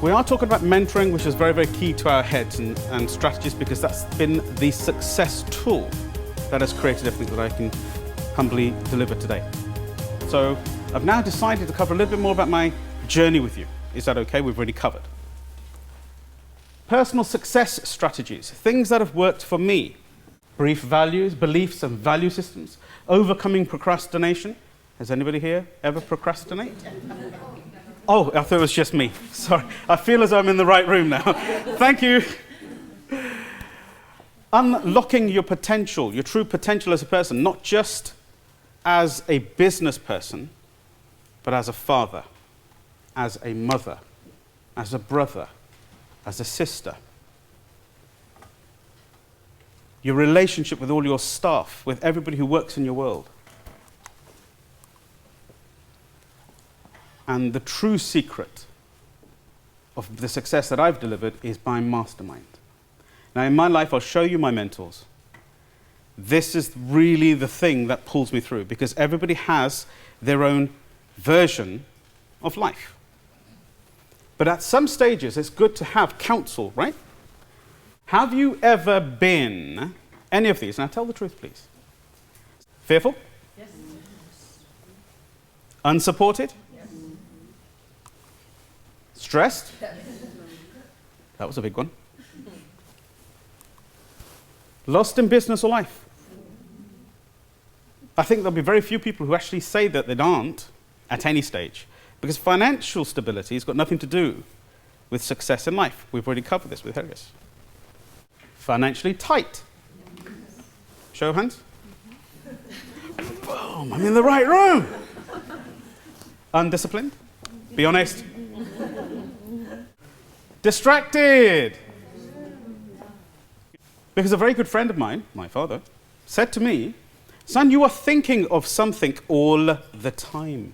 We are talking about mentoring, which is very, very key to our heads and strategies, because that's been the success tool that has created everything that I can humbly deliver today. So I've now decided to cover a little bit more about my journey with you. Is that okay? We've already covered. Personal success strategies, things that have worked for me. Brief values, beliefs and value systems. Overcoming procrastination. Has anybody here ever procrastinated? Oh, I thought it was just me. Sorry. I feel as though I'm in the right room now. Thank you. Unlocking your potential, your true potential as a person, not just as a business person, but as a father, as a mother, as a brother, as a sister. Your relationship with all your staff, with everybody who works in your world. And the true secret of the success that I've delivered is by mastermind. Now, in my life, I'll show you my mentors. This is really the thing that pulls me through, because everybody has their own version of life. But at some stages, it's good to have counsel, right? Have you ever been any of these? Now, tell the truth, please. Fearful? Yes. Unsupported? Yes. Stressed? That was a big one. Lost in business or life? I think there'll be very few people who actually say that they aren't at any stage, because financial stability has got nothing to do with success in life. We've already covered this with Harris. Financially tight. Show of hands. Boom, I'm in the right room. Undisciplined? Be honest. Distracted. Because a very good friend of mine, my father, said to me, "Son, you are thinking of something all the time.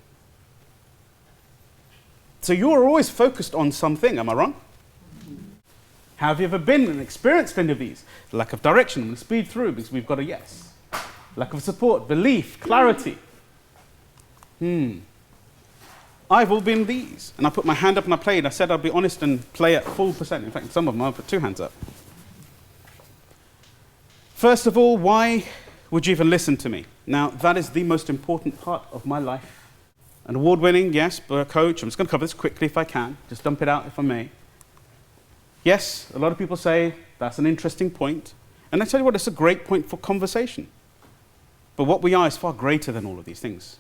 So you are always focused on something, am I wrong?" Have you ever been and experienced any of these? Lack of direction and speed through because we've got a yes. Lack of support, belief, clarity. I've all been these. And I put my hand up and I played. I said I'd be honest and play at full percent. In fact, some of them, I'll put 2 hands up. First of all, why would you even listen to me? Now, that is the most important part of my life. An award-winning, yes, coach. I'm just going to cover this quickly if I can. Just dump it out if I may. Yes, a lot of people say that's an interesting point. And I tell you what, it's a great point for conversation. But what we are is far greater than all of these things.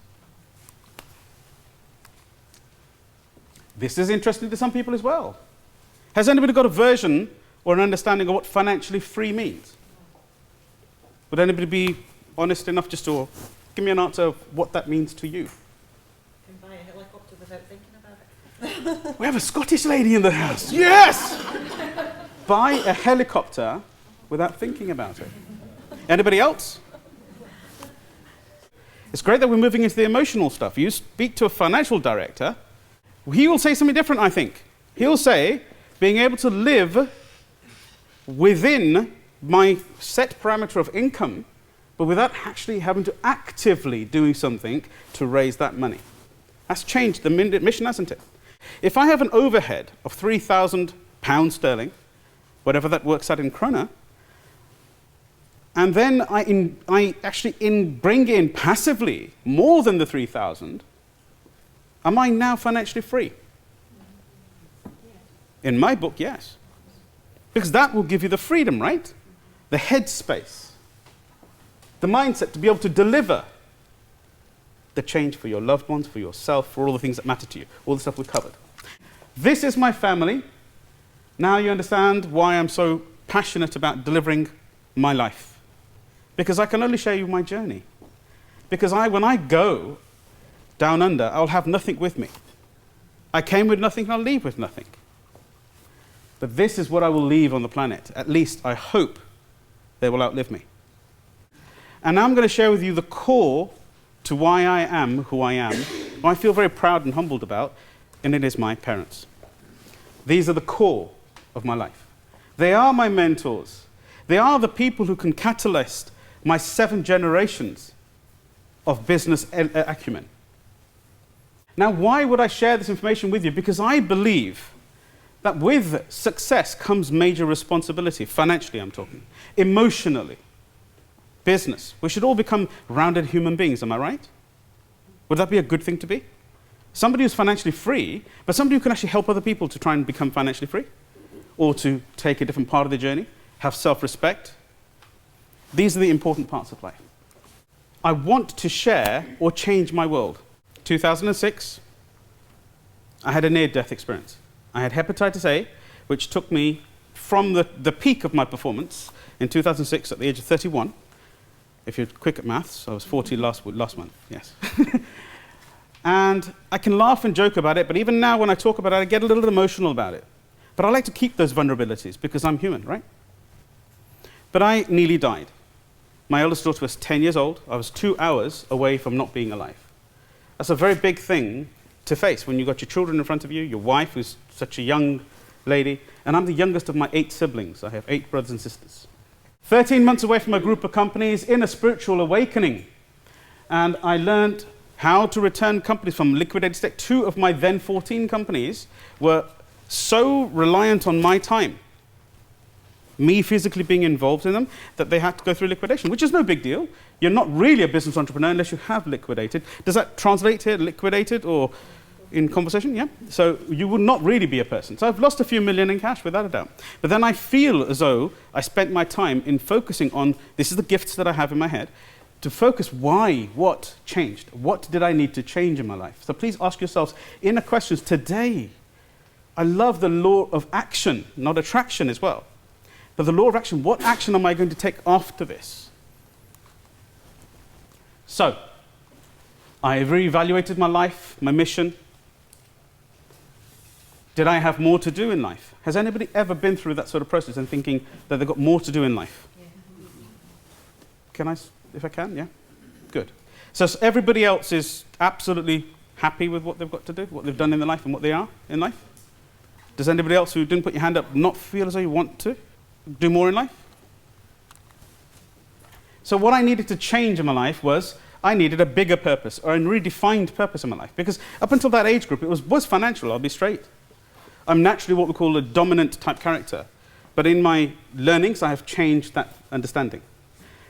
This is interesting to some people as well. Has anybody got a version or an understanding of what financially free means? Would anybody be honest enough just to give me an answer of what that means to you? You can buy a helicopter without thinking about it. We have a Scottish lady in the house. Yes! Buy a helicopter without thinking about it. Anybody else? It's great that we're moving into the emotional stuff. You speak to a financial director, he will say something different, I think. He'll say, being able to live within my set parameter of income, but without actually having to actively do something to raise that money. That's changed the mission, hasn't it? If I have an overhead of £3,000 sterling, whatever that works out in krona, and then I actually bring in passively more than the 3,000, am I now financially free? In my book, yes. Because that will give you the freedom, right? The headspace, the mindset to be able to deliver the change for your loved ones, for yourself, for all the things that matter to you, all the stuff we've covered. This is my family. Now you understand why I'm so passionate about delivering my life. Because I can only show you my journey. Because when I go down under, I'll have nothing with me. I came with nothing, and I'll leave with nothing. But this is what I will leave on the planet. At least I hope they will outlive me. And now I'm going to share with you the core to why I am who I am, who I feel very proud and humbled about, and it is my parents. These are the core of my life. They are my mentors. They are the people who can catalyst my 7 generations of business acumen. Now, why would I share this information with you? Because I believe that with success comes major responsibility, financially I'm talking, emotionally, business. We should all become rounded human beings, am I right? Would that be a good thing to be? Somebody who's financially free, but somebody who can actually help other people to try and become financially free, or to take a different part of the journey, have self-respect. These are the important parts of life. I want to share or change my world. 2006, I had a near-death experience. I had hepatitis A, which took me from the peak of my performance in 2006 at the age of 31. If you're quick at maths, I was 40 last month, yes. And I can laugh and joke about it, but even now when I talk about it, I get a little emotional about it. But I like to keep those vulnerabilities because I'm human, right? But I nearly died. My eldest daughter was 10 years old. I was 2 hours away from not being alive. That's a very big thing to face when you've got your children in front of you, your wife who's such a young lady, and I'm the youngest of my 8 siblings. I have 8 brothers and sisters. 13 months away from a group of companies in a spiritual awakening. And I learned how to return companies from liquidated state. 2 of my then 14 companies were so reliant on my time, me physically being involved in them, that they had to go through liquidation, which is no big deal. You're not really a business entrepreneur unless you have liquidated. Does that translate here, liquidated, or in conversation? Yeah. So you would not really be a person. So I've lost a few million in cash, without a doubt. But then I feel as though I spent my time in focusing on, this is the gifts that I have in my head, to focus why, what changed. What did I need to change in my life? So please ask yourselves inner questions today. I love the law of action, not attraction as well. But the law of action, what action am I going to take after this? So, I reevaluated my life, my mission. Did I have more to do in life? Has anybody ever been through that sort of process and thinking that they've got more to do in life? Yeah. Can I, if I can, yeah? Good. So everybody else is absolutely happy with what they've got to do, what they've done in their life and what they are in life? Does anybody else who didn't put your hand up not feel as though you want to do more in life? So what I needed to change in my life was I needed a bigger purpose, or a redefined purpose in my life. Because up until that age group, it was financial, I'll be straight. I'm naturally what we call a dominant type character. But in my learnings, I have changed that understanding.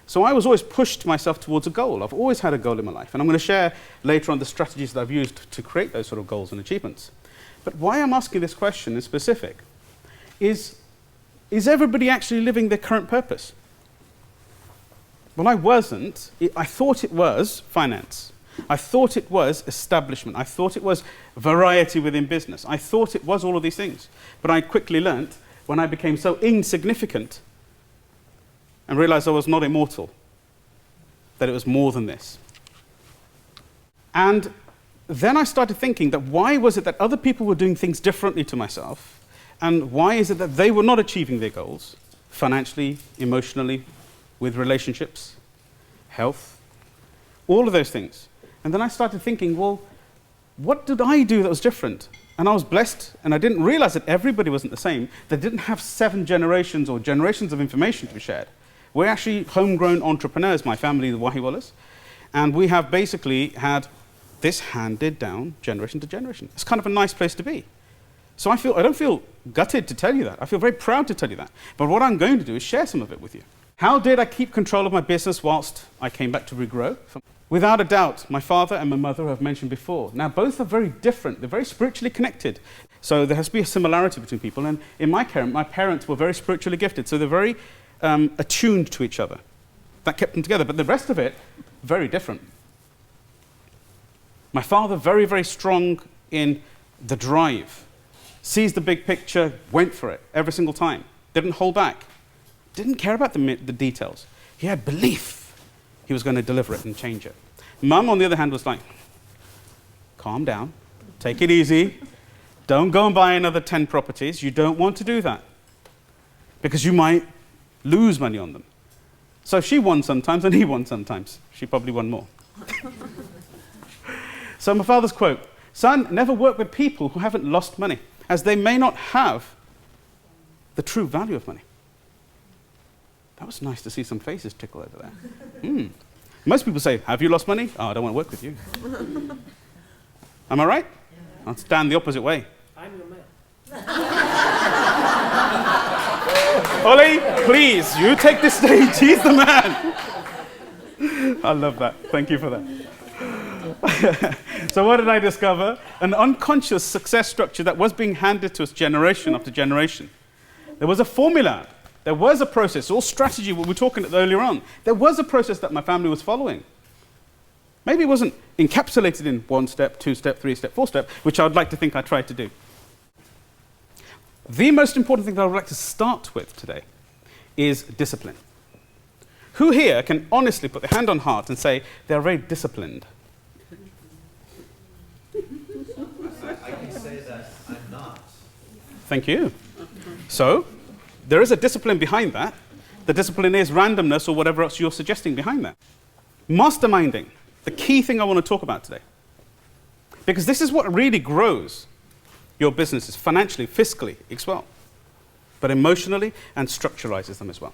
So I was always pushed myself towards a goal. I've always had a goal in my life. And I'm going to share later on the strategies that I've used to create those sort of goals and achievements. But why I'm asking this question in specific is everybody actually living their current purpose? Well, I wasn't. I thought it was finance. I thought it was establishment. I thought it was variety within business. I thought it was all of these things. But I quickly learnt when I became so insignificant and realized I was not immortal, that it was more than this. And then I started thinking that why was it that other people were doing things differently to myself, and why is it that they were not achieving their goals, financially, emotionally, with relationships, health, all of those things. And then I started thinking, well, what did I do that was different? And I was blessed, and I didn't realize that everybody wasn't the same. They didn't have 7 generations or generations of information to be shared. We're actually homegrown entrepreneurs, my family, the Wahiwallas, and we have basically had this handed down generation to generation. It's kind of a nice place to be. So I don't feel gutted to tell you that. I feel very proud to tell you that. But what I'm going to do is share some of it with you. How did I keep control of my business whilst I came back to regrow? Without a doubt, my father and my mother I've mentioned before. Now, both are very different. They're very spiritually connected. So there has to be a similarity between people. And in my parents were very spiritually gifted. So they're very attuned to each other. That kept them together. But the rest of it, very different. My father, very, very strong in the drive. Sees the big picture, went for it every single time. Didn't hold back. Didn't care about the details. He had belief he was going to deliver it and change it. Mum, on the other hand, was like, calm down, take it easy. Don't go and buy another 10 properties. You don't want to do that because you might lose money on them. So she won sometimes and he won sometimes. She probably won more. So my father's quote, son, never work with people who haven't lost money, as they may not have the true value of money. That was nice to see some faces tickle over there. Most people say, have you lost money? Oh, I don't want to work with you. Am I right? Yeah. I'll stand the opposite way. I'm your man. Ollie, please, you take the stage. He's the man. I love that. Thank you for that. So what did I discover? An unconscious success structure that was being handed to us generation after generation. There was a formula. There was a process. All strategy, what we were talking about earlier on. There was a process that my family was following. Maybe it wasn't encapsulated in 1 step, 2 step, 3 step, 4 step, which I would like to think I tried to do. The most important thing that I would like to start with today is discipline. Who here can honestly put their hand on heart and say they're very disciplined? I can say that I'm not. Thank you. So, there is a discipline behind that. The discipline is randomness or whatever else you're suggesting behind that. Masterminding, the key thing I want to talk about today. Because this is what really grows your businesses financially, fiscally as well, but emotionally and structuralizes them as well.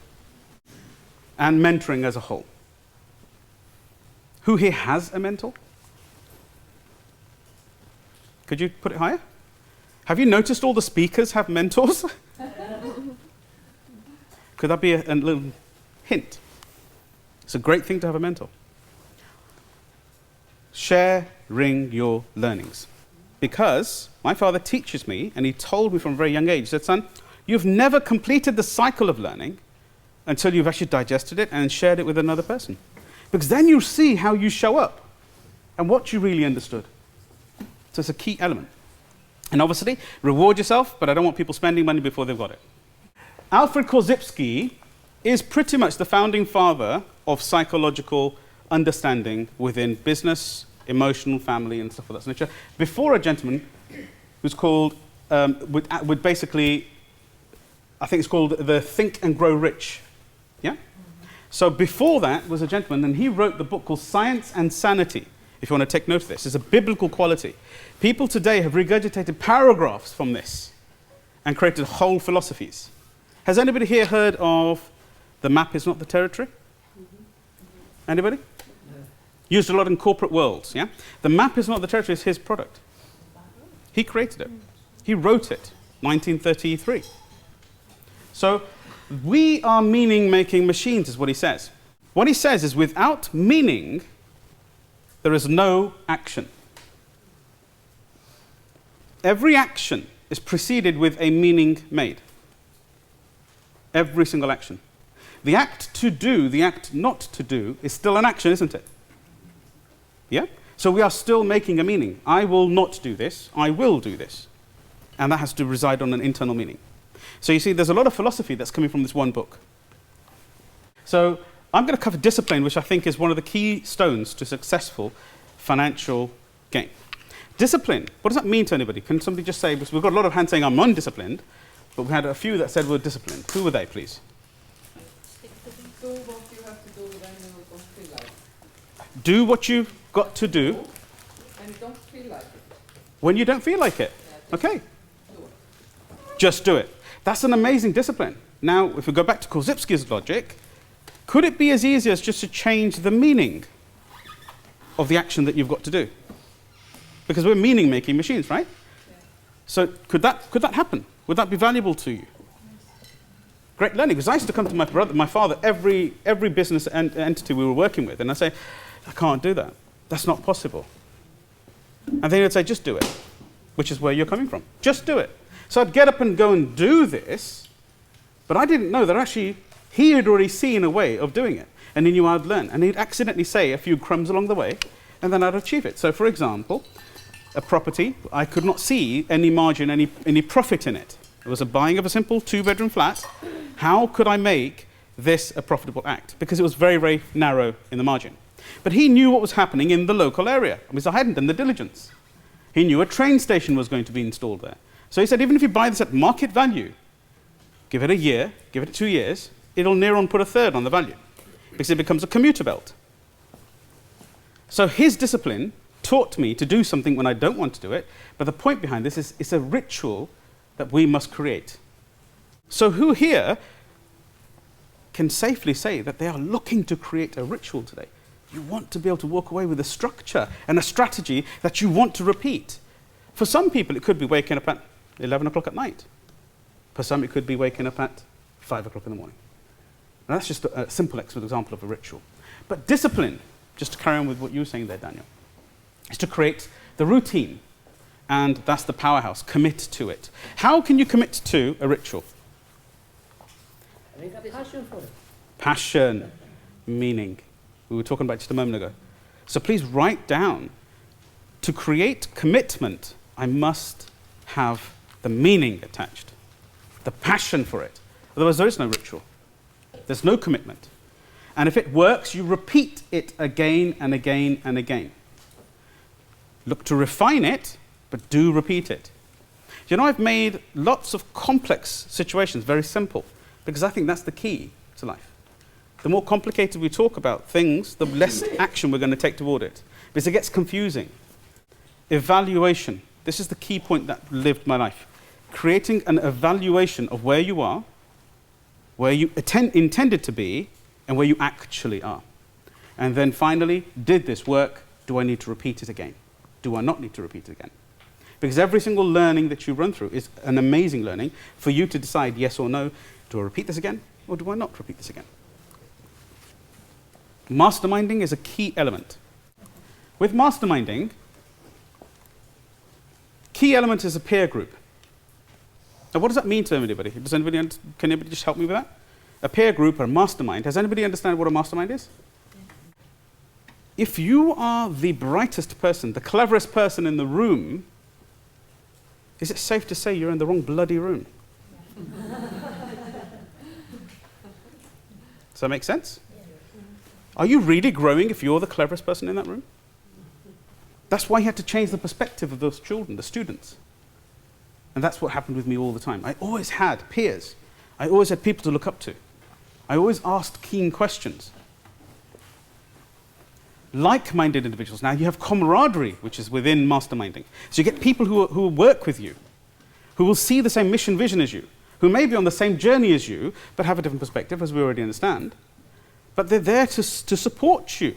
And mentoring as a whole. Who here has a mentor? Could you put it higher? Have you noticed all the speakers have mentors? Could that be a little hint? It's a great thing to have a mentor. Sharing your learnings. Because my father teaches me, and he told me from a very young age, he said, son, you've never completed the cycle of learning until you've actually digested it and shared it with another person. Because then you see how you show up and what you really understood. So it's a key element. And obviously, reward yourself, but I don't want people spending money before they've got it. Alfred Korzybski is pretty much the founding father of psychological understanding within business, emotional, family, and stuff of that nature. Before a gentleman who's called, would basically, I think it's called the Think and Grow Rich. Yeah? So before that was a gentleman, and he wrote the book called Science and Sanity. If you want to take note of this, it's a biblical quality. People today have regurgitated paragraphs from this and created whole philosophies. Has anybody here heard of the map is not the territory? Anybody? No. Used a lot in corporate worlds, yeah? The map is not the territory is his product. He created it. He wrote it, 1933. So we are meaning-making machines, is what he says. What he says is without meaning, there is no action. Every action is preceded with a meaning made. Every single action. The act to do, the act not to do, is still an action, isn't it? Yeah? So we are still making a meaning. I will not do this, I will do this. And that has to reside on an internal meaning. So you see, there's a lot of philosophy that's coming from this one book. So I'm going to cover discipline, which I think is one of the key stones to successful financial gain. Discipline, what does that mean to anybody? Can somebody just say, because we've got a lot of hands saying I'm undisciplined, but we had a few that said we're disciplined. Who were they, please? Do what you have to do when you don't feel like it. Do what you've got to do. And you don't feel like it. When you don't feel like it. Yeah, Okay. do it. Just do it. That's an amazing discipline. Now, if we go back to Korzybski's logic, could it be as easy as just to change the meaning of the action that you've got to do? Because we're meaning-making machines, right? Yeah. So could that happen? Would that be valuable to you? Great learning, because I used to come to my father, every business entity we were working with, and I say, I can't do that. That's not possible. And then he'd say, just do it, which is where you're coming from. Just do it. So I'd get up and go and do this, but I didn't know that actually he had already seen a way of doing it, and he knew I'd learn. And he'd accidentally say a few crumbs along the way, and then I'd achieve it. So for example, a property, I could not see any margin, any profit in it. It was a buying of a simple 2-bedroom flat. How could I make this a profitable act? Because it was very, very narrow in the margin. But he knew what was happening in the local area, because I hadn't done the diligence. He knew a train station was going to be installed there. So he said, even if you buy this at market value, give it a year, give it 2 years, it'll near on put a third on the value, because it becomes a commuter belt. So his discipline taught me to do something when I don't want to do it, but the point behind this is it's a ritual that we must create. So who here can safely say that they are looking to create a ritual today? You want to be able to walk away with a structure and a strategy that you want to repeat. For some people, it could be waking up at 11 o'clock at night. For some, it could be waking up at 5 o'clock in the morning. And that's just a simple example of a ritual. But discipline, just to carry on with what you were saying there, Daniel, is to create the routine. And that's the powerhouse. Commit to it. How can you commit to a ritual? Having a passion for it. Passion, meaning. We were talking about just a moment ago. So please write down, to create commitment, I must have the meaning attached, the passion for it. Otherwise, there is no ritual. There's no commitment. And if it works, you repeat it again and again and again. Look to refine it, but do repeat it. You know, I've made lots of complex situations very simple, because I think that's the key to life. The more complicated we talk about things, the less action we're going to take toward it, because it gets confusing. Evaluation. This is the key point that lived my life. Creating an evaluation of where you are, where you intended to be, and where you actually are. And then finally, did this work? Do I need to repeat it again? Do I not need to repeat it again? Because every single learning that you run through is an amazing learning for you to decide yes or no. Do I repeat this again, or do I not repeat this again? Masterminding is a key element. With masterminding, key element is a peer group. Now, what does that mean to anybody? Can anybody just help me with that? A peer group or a mastermind. Does anybody understand what a mastermind is? If you are the brightest person, the cleverest person in the room, is it safe to say you're in the wrong bloody room? Does that make sense? Are you really growing if you're the cleverest person in that room? That's why you had to change the perspective of those children, the students. And that's what happened with me all the time. I always had peers. I always had people to look up to. I always asked keen questions. Like-minded individuals. Now you have camaraderie, which is within masterminding. So you get people who work with you, who will see the same mission vision as you, who may be on the same journey as you, but have a different perspective, as we already understand. But they're there to support you.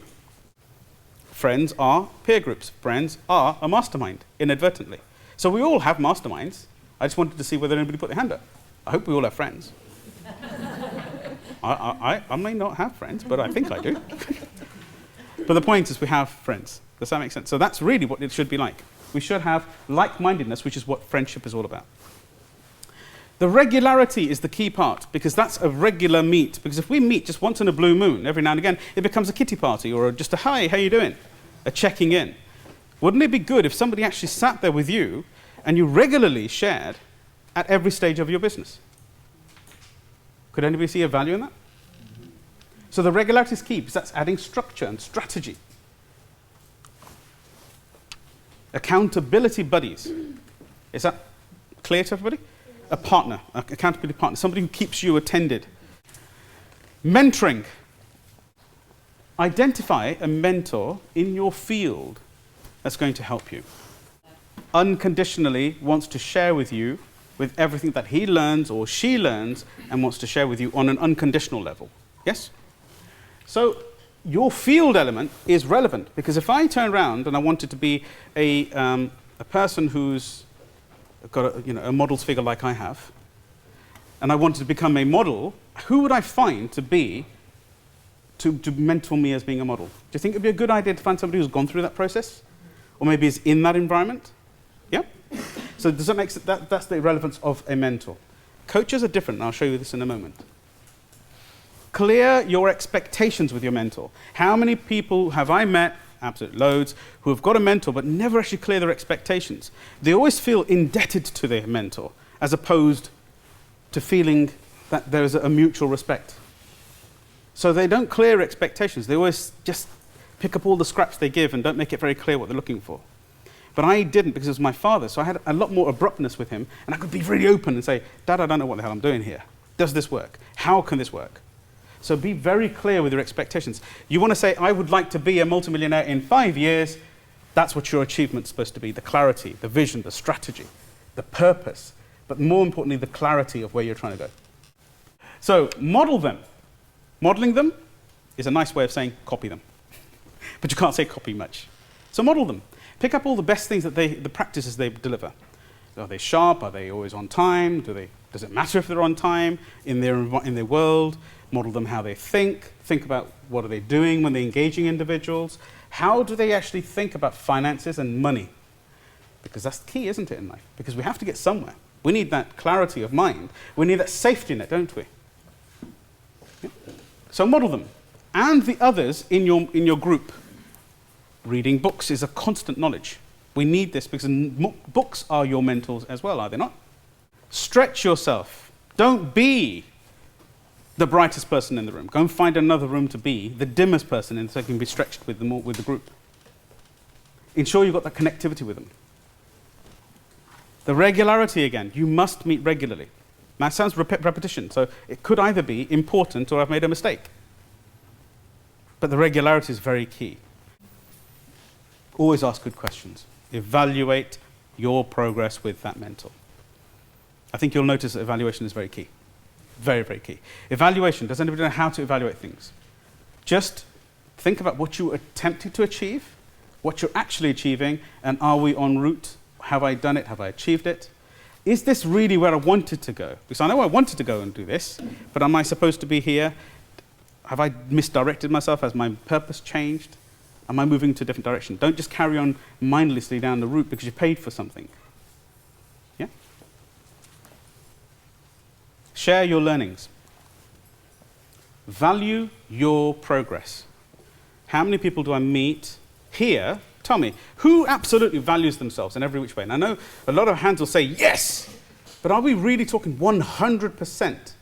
Friends are peer groups. Friends are a mastermind, inadvertently. So we all have masterminds. I just wanted to see whether anybody put their hand up. I hope we all have friends. I may not have friends, but I think I do. But the point is we have friends. Does that make sense? So that's really what it should be like. We should have like-mindedness, which is what friendship is all about. The regularity is the key part, because that's a regular meet. Because if we meet just once in a blue moon, every now and again, it becomes a kitty party or just a hi, how you doing? A checking in. Wouldn't it be good if somebody actually sat there with you and you regularly shared at every stage of your business? Could anybody see a value in that? So the regularity is key, because that's adding structure and strategy. Accountability buddies. Is that clear to everybody? A partner, an accountability partner, somebody who keeps you attended. Mentoring. Identify a mentor in your field that's going to help you. Unconditionally wants to share with you with everything that he learns or she learns, and wants to share with you on an unconditional level. Yes? So your field element is relevant, because if I turn around and I wanted to be a person who's got a model's figure like I have, and I wanted to become a model, who would I find to mentor me as being a model? Do you think it would be a good idea to find somebody who's gone through that process? Or maybe is in that environment? Yeah? So does that make sense? That's the relevance of a mentor. Coaches are different, and I'll show you this in a moment. Clear your expectations with your mentor. How many people have I met, absolute loads, who have got a mentor but never actually clear their expectations? They always feel indebted to their mentor, as opposed to feeling that there is a mutual respect. So they don't clear expectations. They always just pick up all the scraps they give and don't make it very clear what they're looking for. But I didn't, because it was my father, so I had a lot more abruptness with him, and I could be really open and say, Dad, I don't know what the hell I'm doing here. Does this work? How can this work? So be very clear with your expectations. You want to say, I would like to be a multimillionaire in 5 years. That's what your achievement's supposed to be, the clarity, the vision, the strategy, the purpose, but more importantly, the clarity of where you're trying to go. So model them. Modeling them is a nice way of saying copy them. But you can't say copy much. So model them. Pick up all the best things that the practices they deliver. Are they sharp? Are they always on time? Do they Does it matter if they're on time in their world? Model them how they think. Think about what are they doing when they're engaging individuals. How do they actually think about finances and money? Because that's the key, isn't it, in life? Because we have to get somewhere. We need that clarity of mind. We need that safety net, don't we? Yeah. So model them. And the others in your group. Reading books is a constant knowledge. We need this because books are your mentors as well, are they not? Stretch yourself. Don't be the brightest person in the room. Go and find another room to be the dimmest person so you can be stretched with the group. Ensure you've got that connectivity with them. The regularity again. You must meet regularly. Now, it sounds repetition, so it could either be important or I've made a mistake. But the regularity is very key. Always ask good questions. Evaluate your progress with that mentor. I think you'll notice that evaluation is very key. Very, very key. Evaluation. Does anybody know how to evaluate things? Just think about what you're attempting to achieve, what you're actually achieving, and are we en route? Have I done it? Have I achieved it? Is this really where I wanted to go? Because I know I wanted to go and do this, but am I supposed to be here? Have I misdirected myself? Has my purpose changed? Am I moving to a different direction? Don't just carry on mindlessly down the route because you paid for something. Yeah? Share your learnings. Value your progress. How many people do I meet here? Tell me, who absolutely values themselves in every which way? And I know a lot of hands will say, yes! But are we really talking 100%?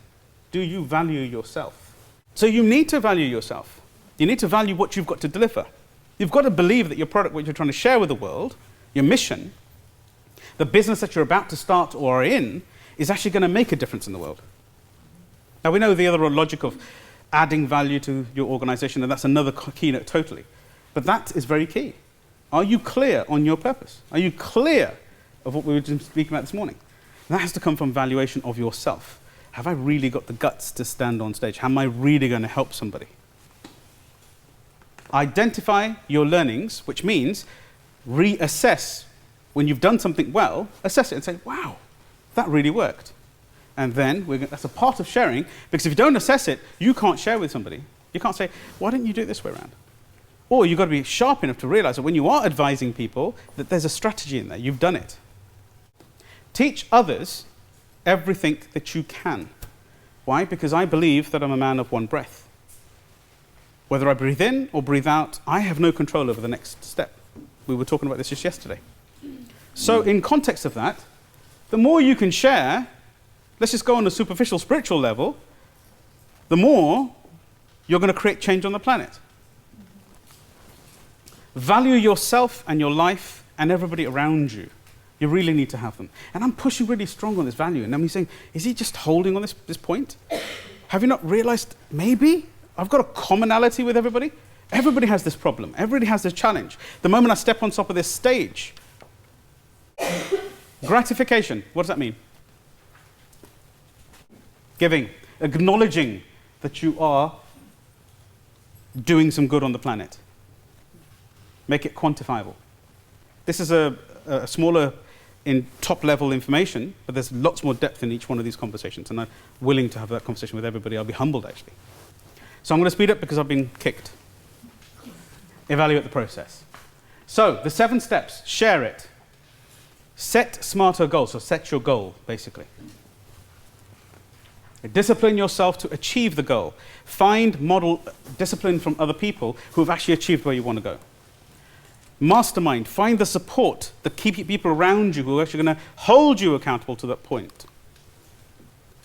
Do you value yourself? So you need to value yourself. You need to value what you've got to deliver. You've got to believe that your product, what you're trying to share with the world, your mission, the business that you're about to start or are in, is actually going to make a difference in the world. Now, we know the other logic of adding value to your organization, and that's another keynote totally. But that is very key. Are you clear on your purpose? Are you clear of what we were just speaking about this morning? And that has to come from valuation of yourself. Have I really got the guts to stand on stage? Am I really going to help somebody? Identify your learnings, which means reassess. When you've done something well, assess it and say, wow, that really worked. And then that's a part of sharing, because if you don't assess it, you can't share with somebody. You can't say, why didn't you do it this way around? Or you've got to be sharp enough to realize that when you are advising people, that there's a strategy in there. You've done it. Teach others everything that you can. Why? Because I believe that I'm a man of one breath. Whether I breathe in or breathe out, I have no control over the next step. We were talking about this just yesterday. So in context of that, the more you can share, let's just go on a superficial spiritual level, the more you're going to create change on the planet. Value yourself and your life and everybody around you. You really need to have them. And I'm pushing really strong on this value. And I'm saying, is he just holding on this point? Have you not realized maybe I've got a commonality with everybody? Everybody has this problem. Everybody has this challenge. The moment I step on top of this stage, gratification, what does that mean? Giving, acknowledging that you are doing some good on the planet. Make it quantifiable. This is a smaller in top-level information, but there's lots more depth in each one of these conversations, and I'm willing to have that conversation with everybody. I'll be humbled, actually. So I'm going to speed up because I've been kicked. Evaluate the process. So the 7 steps, share it. Set smarter goals, so set your goal, basically. Discipline yourself to achieve the goal. Find model discipline from other people who have actually achieved where you want to go. Mastermind, find the support, the key people around you who are actually going to hold you accountable to that point.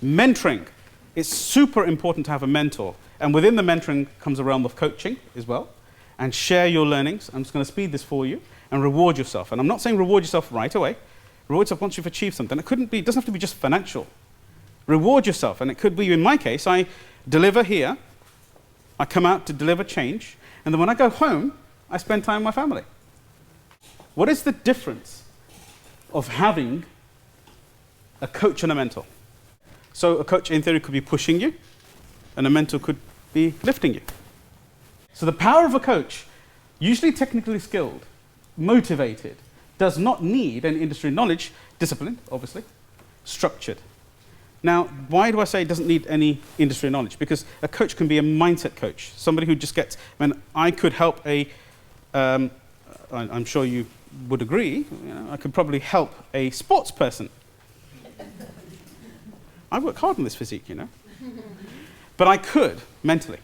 Mentoring, it's super important to have a mentor. And within the mentoring comes a realm of coaching as well. And share your learnings. I'm just going to speed this for you. And reward yourself. And I'm not saying reward yourself right away. Reward yourself once you've achieved something. It doesn't have to be just financial. Reward yourself. And it could be, in my case, I deliver here. I come out to deliver change. And then when I go home, I spend time with my family. What is the difference of having a coach and a mentor? So a coach, in theory, could be pushing you, and a mentor could be lifting you. So the power of a coach, usually technically skilled, motivated, does not need any industry knowledge, disciplined, obviously, structured. Now, why do I say it doesn't need any industry knowledge? Because a coach can be a mindset coach, somebody who just gets, I could help I'm sure you would agree, I could probably help a sports person. I work hard on this physique, But I could, mentally.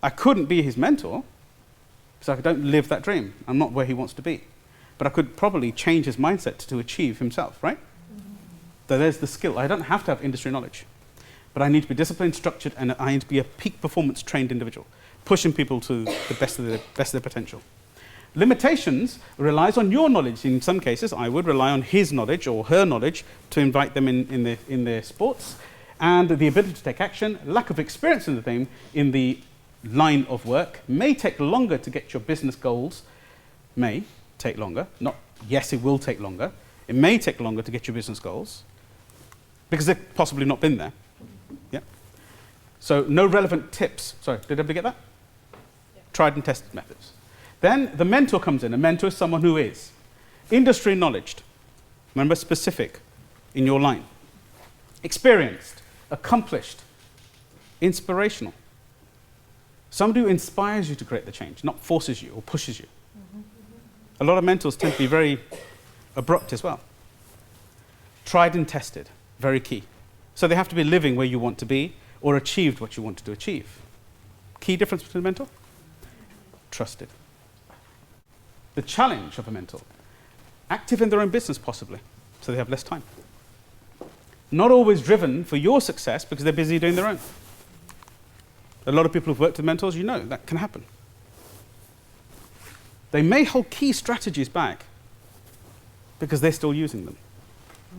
I couldn't be his mentor, because I don't live that dream. I'm not where he wants to be. But I could probably change his mindset to achieve himself, right? So there's the skill. I don't have to have industry knowledge. But I need to be disciplined, structured, and I need to be a peak performance trained individual, pushing people to the best of their potential. Limitations relies on your knowledge. In some cases, I would rely on his knowledge or her knowledge to invite them in their sports, and the ability to take action. Lack of experience in the thing, in the line of work, may take longer to get your business goals. May take longer. Not yes, it will take longer. It may take longer to get your business goals because they've possibly not been there. Yeah. So no relevant tips. Sorry, did everybody get that? Yeah. Tried and tested methods. Then the mentor comes in. A mentor is someone who is industry knowledge. Remember, specific in your line. Experienced, accomplished, inspirational. Somebody who inspires you to create the change, not forces you or pushes you. A lot of mentors tend to be very abrupt as well. Tried and tested, very key. So they have to be living where you want to be or achieved what you wanted to achieve. Key difference between a mentor? Trusted. The challenge of a mentor, active in their own business possibly, so they have less time. Not always driven for your success because they're busy doing their own. A lot of people who've worked with mentors, that can happen. They may hold key strategies back because they're still using them.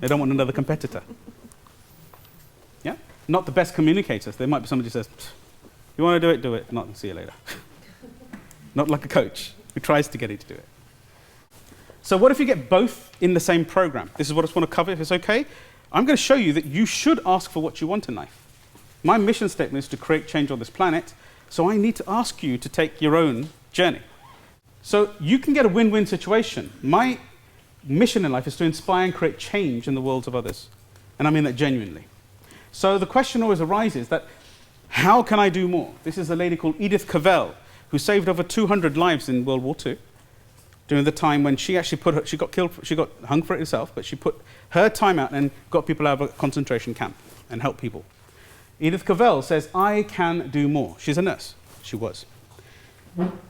They don't want another competitor. Yeah? Not the best communicators. There might be somebody who says, you want to do it. Not, see you later. Not like a coach who tries to get you to do it. So what if you get both in the same program? This is what I just want to cover, if it's okay. I'm going to show you that you should ask for what you want in life. My mission statement is to create change on this planet, so I need to ask you to take your own journey. So you can get a win-win situation. My mission in life is to inspire and create change in the worlds of others. And I mean that genuinely. So the question always arises that, how can I do more? This is a lady called Edith Cavell, who saved over 200 lives in World War II, during the time when she actually she got killed, she got hung for it herself, but she put her time out and got people out of a concentration camp and helped people. Edith Cavell says, I can do more. She's a nurse. She was.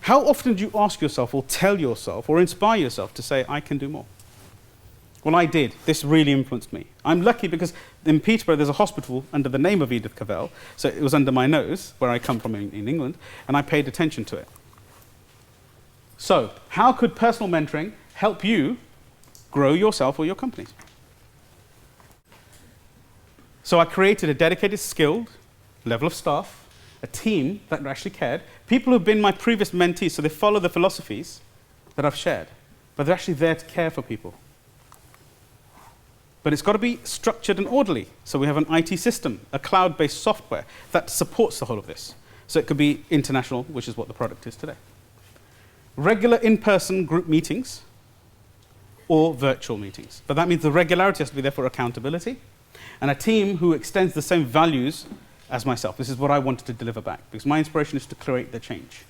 How often do you ask yourself or tell yourself or inspire yourself to say, I can do more? Well, I did. This really influenced me. I'm lucky because in Peterborough there's a hospital under the name of Edith Cavell, so it was under my nose, where I come from in England, and I paid attention to it. So, how could personal mentoring help you grow yourself or your companies? So I created a dedicated, skilled level of staff, a team that actually cared, people who've been my previous mentees, so they follow the philosophies that I've shared, but they're actually there to care for people. But it's got to be structured and orderly. So we have an IT system, a cloud-based software that supports the whole of this. So it could be international, which is what the product is today. Regular in-person group meetings or virtual meetings. But that means the regularity has to be there for accountability, and a team who extends the same values as myself. This is what I wanted to deliver back, because my inspiration is to create the change.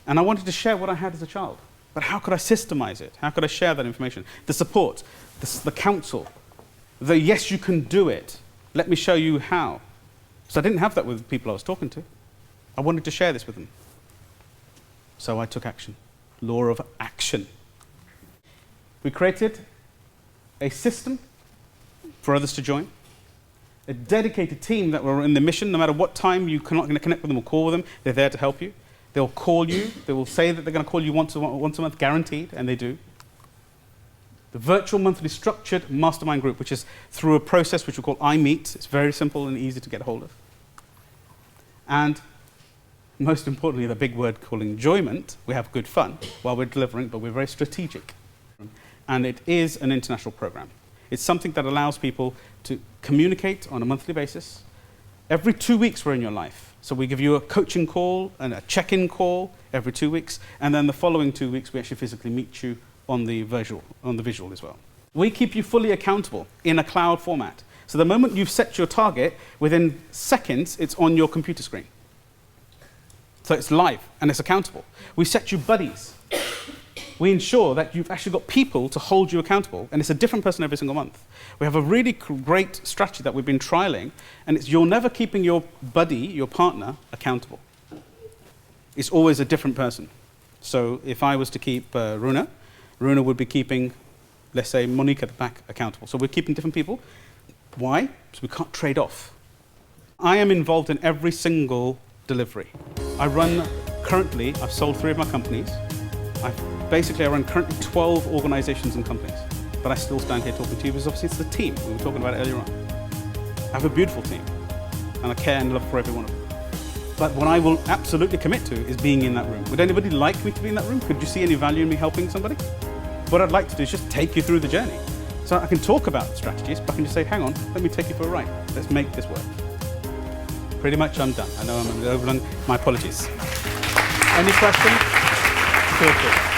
And I wanted to share what I had as a child. But how could I systemize it? How could I share that information? The support, the counsel, the yes, you can do it. Let me show you how. So I didn't have that with people I was talking to. I wanted to share this with them. So I took action. Law of action. We created a system for others to join, a dedicated team that were in the mission. No matter what time you're not going to connect with them or call with them, they're there to help you. They'll call you. They will say that they're going to call you once a month, guaranteed, and they do. The virtual monthly structured mastermind group, which is through a process which we call iMeet. It's very simple and easy to get hold of. And most importantly, the big word called enjoyment. We have good fun while we're delivering, but we're very strategic. And it is an international program. It's something that allows people to communicate on a monthly basis. Every 2 weeks we're in your life. So we give you a coaching call and a check-in call every 2 weeks, and then the following 2 weeks we actually physically meet you on the visual as well. We keep you fully accountable in a cloud format. So the moment you've set your target, within seconds, it's on your computer screen. So it's live and it's accountable. We set you buddies. We ensure that you've actually got people to hold you accountable, and it's a different person every single month. We have a really great strategy that we've been trialing, and it's you're never keeping your buddy, your partner, accountable. It's always a different person. So if I was to keep Runa would be keeping, let's say, Monique at the back accountable. So we're keeping different people. Why? Because we can't trade off. I am involved in every single delivery. Currently, I've sold 3 of my companies. I run currently 12 organizations and companies, but I still stand here talking to you because obviously it's the team. We were talking about it earlier on. I have a beautiful team, and I care and love for every one of them. But what I will absolutely commit to is being in that room. Would anybody like me to be in that room? Could you see any value in me helping somebody? What I'd like to do is just take you through the journey. So I can talk about the strategies, but I can just say, hang on, let me take you for a ride. Let's make this work. Pretty much I'm done. I know I'm overrun. My apologies. Any questions? Feel free.